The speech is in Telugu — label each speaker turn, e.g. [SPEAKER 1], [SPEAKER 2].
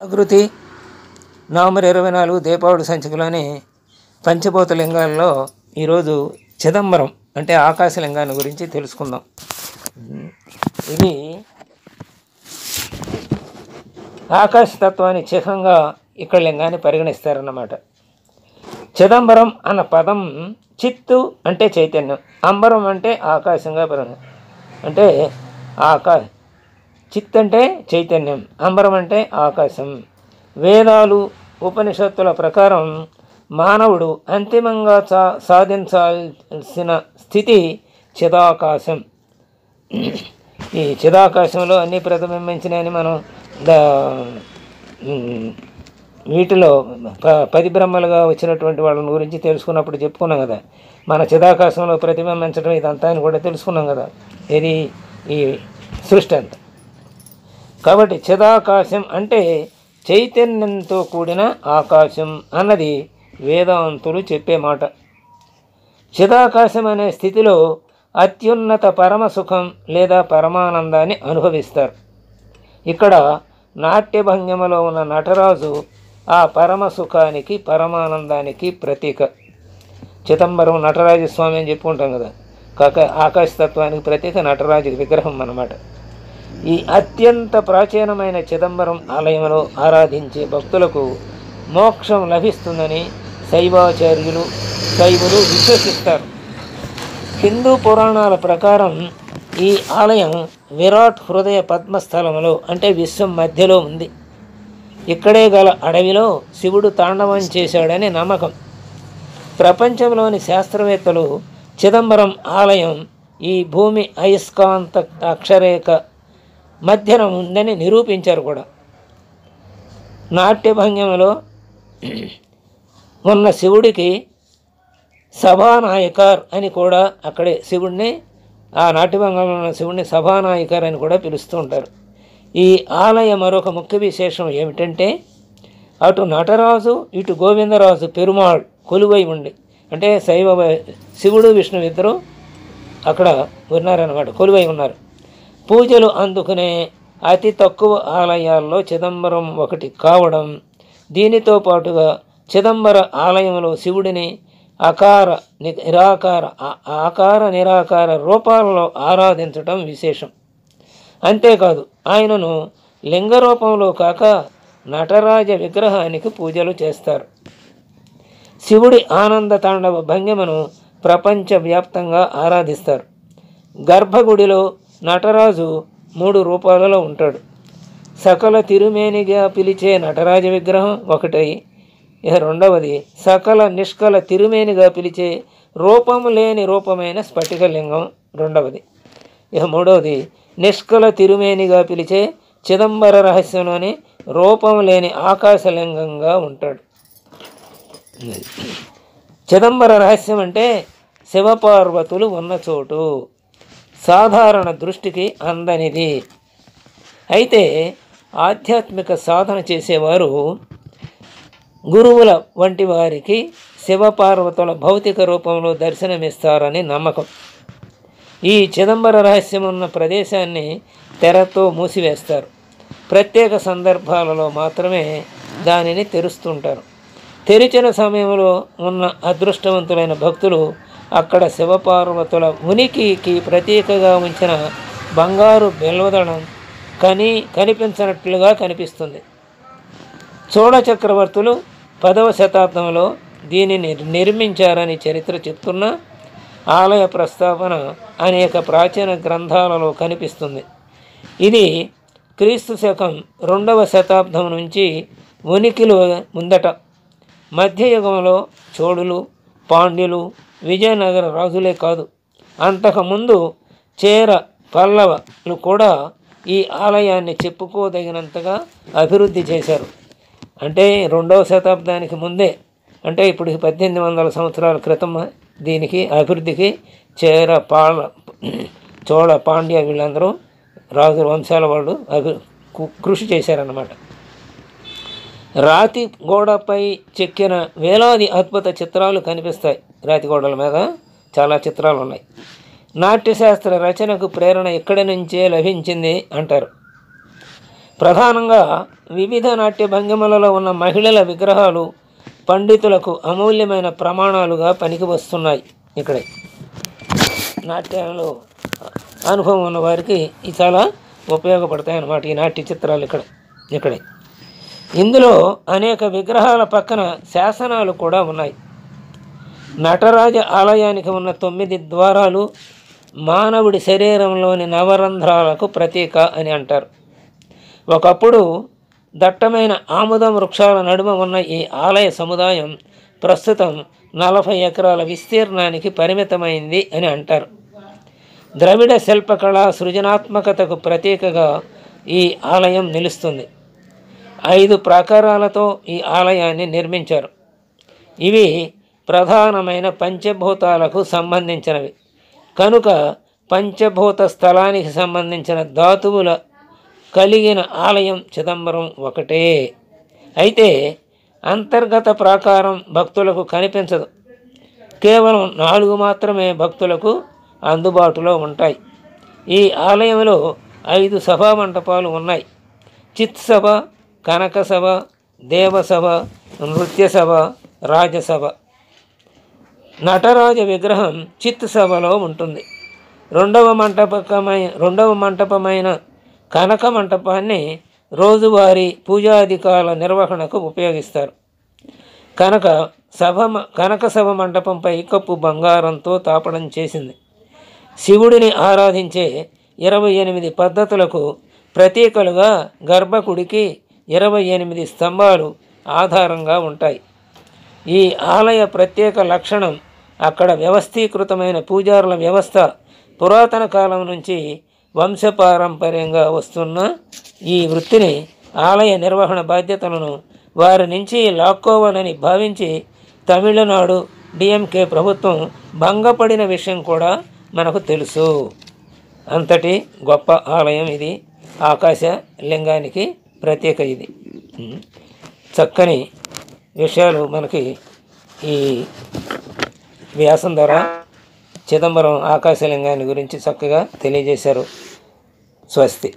[SPEAKER 1] ఆకృతి నవంబర్ 24 దీపావళి సంచికలోని పంచభూత లింగాల్లో ఈరోజు చిదంబరం అంటే ఆకాశలింగాన్ని గురించి తెలుసుకుందాం. ఇది ఆకాశతత్వాన్ని చిహ్నంగా ఇక్కడ లింగాన్ని పరిగణిస్తారన్నమాట. చిదంబరం అన్న పదం చిత్తు అంటే చైతన్యం, అంబరం అంటే ఆకాశంగా అంటే చిత్ అంటే చైతన్యం, అంబరం అంటే ఆకాశం. వేదాలు ఉపనిషత్తుల ప్రకారం మానవుడు అంతిమంగా సాధించాల్సిన స్థితి చిదాకాశం. ఈ చిదాకాశంలో అన్నీ ప్రతిబింబించినాయని మనం వీటిలో 10 బ్రహ్మలుగా వచ్చినటువంటి వాళ్ళని గురించి తెలుసుకున్నప్పుడు చెప్పుకున్నాం కదా. మన చిదాకాశంలో ప్రతిబింబించడం ఇదంతా అని కూడా తెలుసుకున్నాం కదా, ఇది ఈ సృష్టి అంతా. కాబట్టి చిదాకాశం అంటే చైతన్యంతో కూడిన ఆకాశం అన్నది వేదాంతులు చెప్పే మాట. చిదాకాశం అనే స్థితిలో అత్యున్నత పరమ సుఖం లేదా పరమానందాన్ని అనుభవిస్తారు. ఇక్కడ నాట్యభంగిమలో ఉన్న నటరాజు ఆ పరమ సుఖానికి పరమానందానికి ప్రతీక. చిదంబరం నటరాజస్వామి అని చెప్పుకుంటాం కదా, ఆకాశతత్వానికి ప్రతీక నటరాజు విగ్రహం అన్నమాట. ఈ అత్యంత ప్రాచీనమైన చిదంబరం ఆలయంలో ఆరాధించే భక్తులకు మోక్షం లభిస్తుందని శైవులు విశ్వసిస్తారు. హిందూ పురాణాల ప్రకారం ఈ ఆలయం విరాట్ హృదయ పద్మస్థలంలో అంటే విశ్వం మధ్యలో ఉంది. ఇక్కడే గల అడవిలో శివుడు తాండవం చేశాడని నమ్మకం. ప్రపంచంలోని శాస్త్రవేత్తలు చిదంబరం ఆలయం ఈ భూమి అయస్కాంత అక్షరేఖ మధ్యన ఉందని నిరూపించారు కూడా. నాట్యభంగిమలో ఉన్న శివుడికి సభానాయకర్ అని కూడా అక్కడే శివుడిని, ఆ నాట్యభంగంలో ఉన్న శివుడిని సభానాయకర్ అని కూడా పిలుస్తూ ఉంటారు. ఈ ఆలయ మరొక ముఖ్య విశేషం ఏమిటంటే అటు నటరాజు ఇటు గోవిందరాజు పెరుమాళ్ కొలువై ఉండి, అంటే శివుడు విష్ణువు ఇద్దరు అక్కడ ఉన్నారన్నమాట, కొలువై ఉన్నారు. పూజలు అందుకునే అతి తక్కువ ఆలయాల్లో చిదంబరం ఒకటి కావడం, దీనితో పాటుగా చిదంబర ఆలయంలో శివుడిని ఆకార నిరాకార రూపాలలో ఆరాధించటం విశేషం. అంతేకాదు ఆయనను లింగ రూపంలో కాక నటరాజ విగ్రహానికి పూజలు చేస్తారు. శివుడి ఆనంద తాండవ భంగిమను ప్రపంచవ్యాప్తంగా ఆరాధిస్తారు. గర్భగుడిలో నటరాజు 3 రూపాలలో ఉంటాడు. సకల తిరుమేనిగా పిలిచే నటరాజ విగ్రహం ఒకటి, రెండవది సకల నిష్కల తిరుమేనిగా పిలిచే రూపము లేని రూపమైన స్ఫటికలింగం రెండవది, మూడవది నిష్కల తిరుమేనిగా పిలిచే చిదంబర రహస్యంలోని రూపం లేని ఆకాశలింగంగా ఉంటాడు. చిదంబర రహస్యం అంటే శివపార్వతులు ఉన్న చోటు, సాధారణ దృష్టికి అందనిది. అయితే ఆధ్యాత్మిక సాధన చేసేవారు గురువుల వంటి వారికి శివపార్వతుల భౌతిక రూపంలో దర్శనమిస్తారని నమ్మకం. ఈ చిదంబర రహస్యం ఉన్న ప్రదేశాన్ని తెరతో మూసివేస్తారు. ప్రత్యేక సందర్భాలలో మాత్రమే దానిని తెరుస్తుంటారు. తెరిచిన సమయంలో ఉన్న అదృష్టవంతులైన భక్తులు అక్కడ శివపార్వతుల ఉనికికి ప్రతీకగా ఉంచిన బంగారు బెల్వదళం కనిపించినట్లుగా కనిపిస్తుంది. చోళ చక్రవర్తులు 10వ శతాబ్దంలో దీనిని నిర్మించారని చరిత్ర చెప్తున్న ఆలయ ప్రస్తావన అనేక ప్రాచీన గ్రంథాలలో కనిపిస్తుంది. ఇది క్రీస్తు శకం 2వ శతాబ్దం నుంచి ఉనికిలో ఉందట. మధ్యయుగంలో చోళులు, పాండ్యులు, విజయనగర రాజులే కాదు, అంతకుముందు చేర పల్లవులు కూడా ఈ ఆలయాన్ని చెప్పుకోదగినంతగా అభివృద్ధి చేశారు. అంటే 2వ శతాబ్దానికి ముందే, అంటే ఇప్పుడు 1800 సంవత్సరాల క్రితం దీనికి అభివృద్ధికి చోళ పాండ్య వీళ్ళందరూ రాజుల వంశాల వాళ్ళు కృషి చేశారన్నమాట. రాతి గోడపై చెక్కిన వేలాది అద్భుత చిత్రాలు కనిపిస్తాయి. రాతి గోడల మీద చాలా చిత్రాలు ఉన్నాయి. నాట్యశాస్త్ర రచనకు ప్రేరణ ఇక్కడి నుంచే లభించింది అంటారు. ప్రధానంగా వివిధ నాట్య భంగిమలలో ఉన్న మహిళల విగ్రహాలు పండితులకు అమూల్యమైన ప్రమాణాలుగా పనికి వస్తున్నాయి. ఇక్కడే నాట్యంలో అనుభవం ఉన్న వారికి ఇది చాలా ఉపయోగపడతాయి అన్నమాట, ఈ నాట్య చిత్రాలు ఇక్కడే. ఇందులో అనేక విగ్రహాల పక్కన శాసనాలు కూడా ఉన్నాయి. నటరాజ ఆలయానికి ఉన్న 9 ద్వారాలు మానవుడి శరీరంలోని నవరంధ్రాలకు ప్రతీక అని అంటారు. ఒకప్పుడు దట్టమైన ఆముదం వృక్షాల నడుమ ఉన్న ఈ ఆలయ సముదాయం ప్రస్తుతం 40 ఎకరాల విస్తీర్ణానికి పరిమితమైంది అని అంటారు. ద్రవిడ శిల్పకళ సృజనాత్మకతకు ప్రతీకగా ఈ ఆలయం నిలుస్తుంది. 5 ప్రాకారాలతో ఈ ఆలయాన్ని నిర్మించారు. ఇవి ప్రధానమైన పంచభూతాలకు సంబంధించినవి కనుక పంచభూత స్థలానికి సంబంధించిన ధాతువుల కలిగిన ఆలయం చిదంబరం ఒకటే. అయితే అంతర్గత ప్రాకారం భక్తులకు కనిపించదు. కేవలం 4 మాత్రమే భక్తులకు అందుబాటులో ఉంటాయి. ఈ ఆలయంలో 5 సభా మంటపాలు ఉన్నాయి. చిత్సభ, కనకసభ, దేవసభ, నృత్యసభ, రాజసభ. నటరాజ విగ్రహం చిత్ సభలో ఉంటుంది. రెండవ మంటపమైన కనక మంటపాన్ని రోజువారీ పూజాధికాల నిర్వహణకు ఉపయోగిస్తారు. కనక సభ మంటపంపై కప్పు బంగారంతో తాపడం చేసింది. శివుడిని ఆరాధించే 28 పద్ధతులకు ప్రతీకలుగా గర్భకుడికి 28 స్తంభాలు ఆధారంగా ఉంటాయి. ఈ ఆలయ ప్రత్యేక లక్షణం అక్కడ వ్యవస్థీకృతమైన పూజారుల వ్యవస్థ. పురాతన కాలం నుంచి వంశపారంపర్యంగా వస్తున్న ఈ వృత్తిని, ఆలయ నిర్వహణ బాధ్యతలను వారి నుంచి లాక్కోవాలని భావించి తమిళనాడు డిఎంకే ప్రభుత్వం భంగపడిన విషయం కూడా మనకు తెలుసు. అంతటి గొప్ప ఆలయం ఇది. ఆకాశ లింగానికి ప్రత్యేక ఇది. చక్కని విషయాలు మనకి ఈ వ్యాసం ద్వారా చిదంబరం ఆకాశలింగాన్ని గురించి చక్కగా తెలియజేశారు. స్వస్తి.